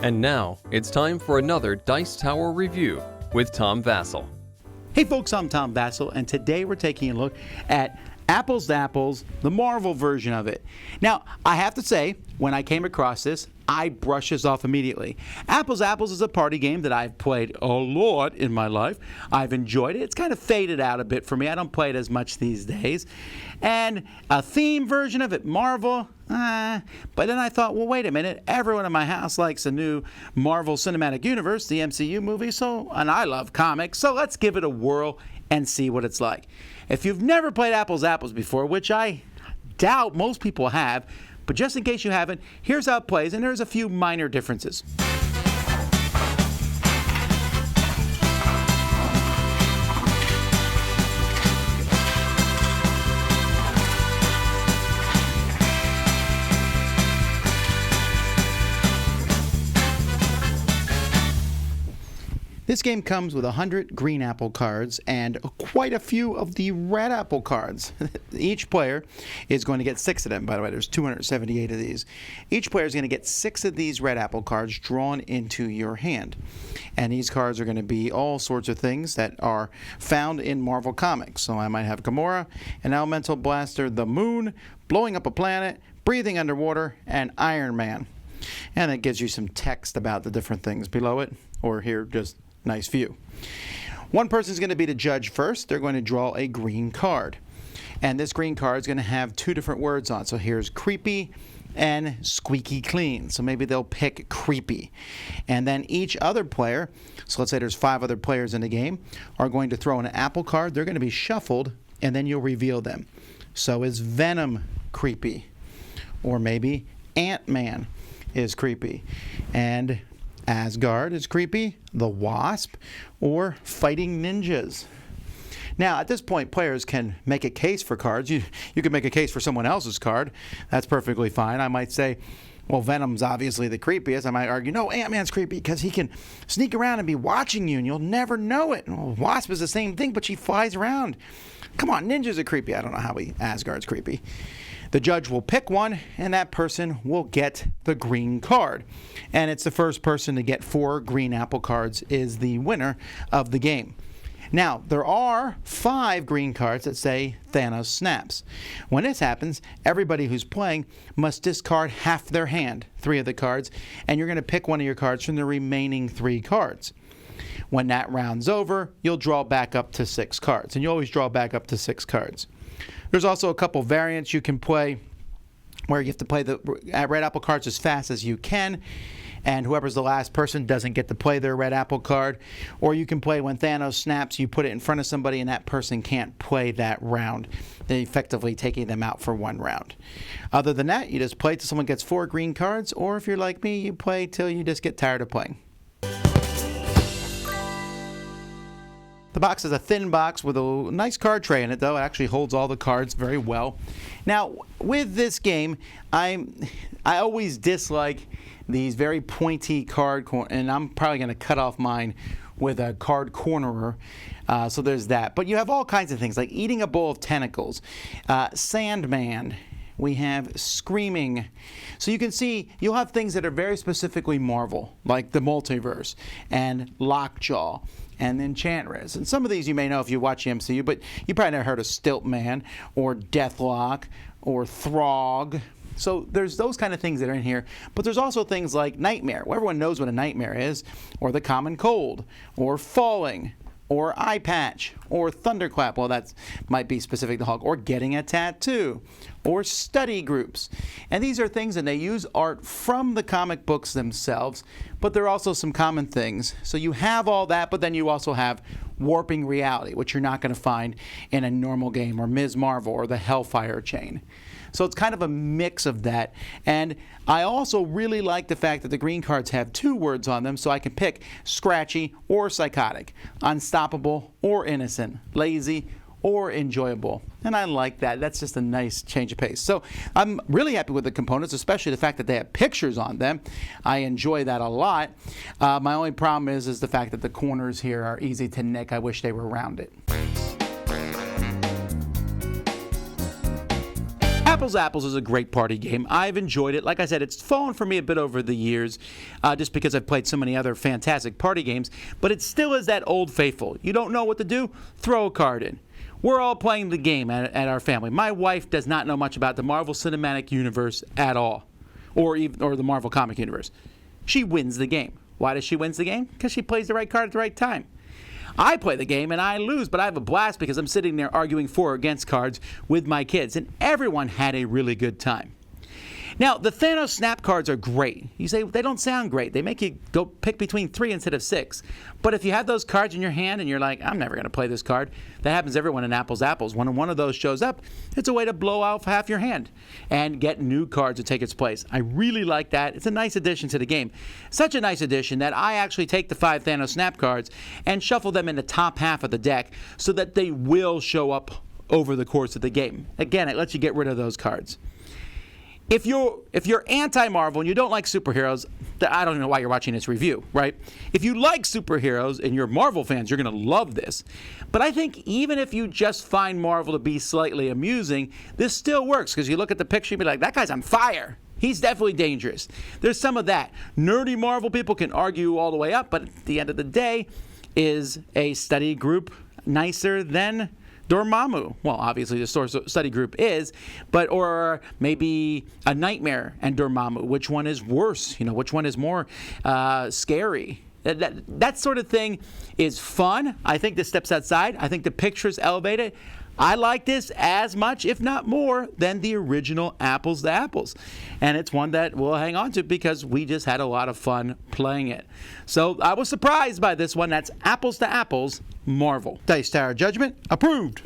And now, it's time for another Dice Tower review with Tom Vasel. Hey folks, I'm Tom Vasel, and today we're taking a look at Apples to Apples, the Marvel version of it. Now, I have to say, when I came across this, I brushed this off immediately. Apples to Apples is a party game that I've played a lot in my life. I've enjoyed it. It's kind of faded out a bit for me. I don't play it as much these days. And a theme version of it, Marvel, but then I thought, well, wait a minute. Everyone in my house likes a new Marvel Cinematic Universe, the MCU movie, and I love comics, so let's give it a whirl and see what it's like. If you've never played Apples to Apples before, which I doubt most people have, but just in case you haven't, here's how it plays, and there's a few minor differences. This game comes with 100 green apple cards and quite a few of the red apple cards. Each player is going to get 6 of them. By the way, there's 278 of these. Each player is going to get 6 of these red apple cards drawn into your hand. And these cards are going to be all sorts of things that are found in Marvel Comics. So I might have Gamora, an elemental blaster, the moon, blowing up a planet, breathing underwater, and Iron Man. And it gives you some text about the different things below it, or here, just nice view. One person is going to be the judge first. They're going to draw a green card. And this green card is going to have 2 different words on it. So here's creepy and squeaky clean. So maybe they'll pick creepy. And then each other player, so let's say there's 5 other players in the game, are going to throw an apple card. They're going to be shuffled, and then you'll reveal them. So is Venom creepy? Or maybe Ant-Man is creepy. And Asgard is creepy, the Wasp, or fighting ninjas. Now, at this point, players can make a case for cards. You can make a case for someone else's card. That's perfectly fine. I might say, well, Venom's obviously the creepiest. I might argue, no, Ant-Man's creepy because he can sneak around and be watching you, and you'll never know it. Well, Wasp is the same thing, but she flies around. Come on, ninjas are creepy. I don't know how Asgard's creepy. The judge will pick one, and that person will get the green card. And it's the first person to get 4 green apple cards is the winner of the game. Now, there are 5 green cards that say Thanos snaps. When this happens, everybody who's playing must discard half their hand, 3 of the cards, and you're going to pick one of your cards from the remaining 3 cards. When that round's over, you'll draw back up to 6 cards, and you always draw back up to 6 cards. There's also a couple variants you can play where you have to play the red apple cards as fast as you can, and whoever's the last person doesn't get to play their red apple card. Or you can play when Thanos snaps, you put it in front of somebody and that person can't play that round. They're effectively taking them out for 1 round. Other than that, you just play till someone gets 4 green cards, or if you're like me, you play till you just get tired of playing. The box is a thin box with a nice card tray in it, though. It actually holds all the cards very well. Now, with this game, I always dislike these very pointy and I'm probably going to cut off mine with a card cornerer. So there's that. But you have all kinds of things, like eating a bowl of tentacles, Sandman. We have Screaming. So you can see you'll have things that are very specifically Marvel, like the multiverse and Lockjaw and Enchantress. And some of these you may know if you watch the MCU, but you probably never heard of Stiltman or Deathlock or Throg. So there's those kind of things that are in here. But there's also things like Nightmare. Well, everyone knows what a nightmare is, or the common cold, or falling, or eye patch, or thunderclap. Well, that might be specific to Hulk. Or getting a tattoo, or study groups. And these are things, and they use art from the comic books themselves, but there are also some common things. So you have all that, but then you also have warping reality, which you're not going to find in a normal game, or Ms. Marvel, or the Hellfire chain. So it's kind of a mix of that. And I also really like the fact that the green cards have 2 words on them, so I can pick scratchy or psychotic, unstoppable or innocent, lazy or enjoyable. And I like that. That's just a nice change of pace. So I'm really happy with the components, especially the fact that they have pictures on them. I enjoy that a lot. My only problem is the fact that the corners here are easy to nick. I wish they were rounded. Apples to Apples is a great party game. I've enjoyed it. Like I said, it's fallen for me a bit over the years just because I've played so many other fantastic party games, but it still is that old faithful. You don't know what to do? Throw a card in. We're all playing the game at our family. My wife does not know much about the Marvel Cinematic Universe at all, or the Marvel Comic Universe. She wins the game. Why does she win the game? Because she plays the right card at the right time. I play the game and I lose, but I have a blast because I'm sitting there arguing for or against cards with my kids, and everyone had a really good time. Now, the Thanos Snap cards are great. You say they don't sound great. They make you go pick between 3 instead of 6. But if you have those cards in your hand and you're like, I'm never going to play this card, that happens to everyone in Apples to Apples. When one of those shows up, it's a way to blow off half your hand and get new cards to take its place. I really like that. It's a nice addition to the game. Such a nice addition that I actually take the 5 Thanos Snap cards and shuffle them in the top half of the deck so that they will show up over the course of the game. Again, it lets you get rid of those cards. If you're anti-Marvel and you don't like superheroes, I don't know why you're watching this review, right? If you like superheroes and you're Marvel fans, you're going to love this. But I think even if you just find Marvel to be slightly amusing, this still works because you look at the picture and be like, that guy's on fire. He's definitely dangerous. There's some of that. Nerdy Marvel people can argue all the way up, but at the end of the day, is a study group nicer than Dormammu? Well, obviously the study group is, or maybe a Nightmare and Dormammu. Which one is worse? Which one is more scary? That sort of thing is fun. I think this steps outside. I think the pictures elevate it. I like this as much, if not more, than the original Apples to Apples. And it's one that we'll hang on to because we just had a lot of fun playing it. So I was surprised by this one. That's Apples to Apples Marvel. Dice Tower Judgment approved.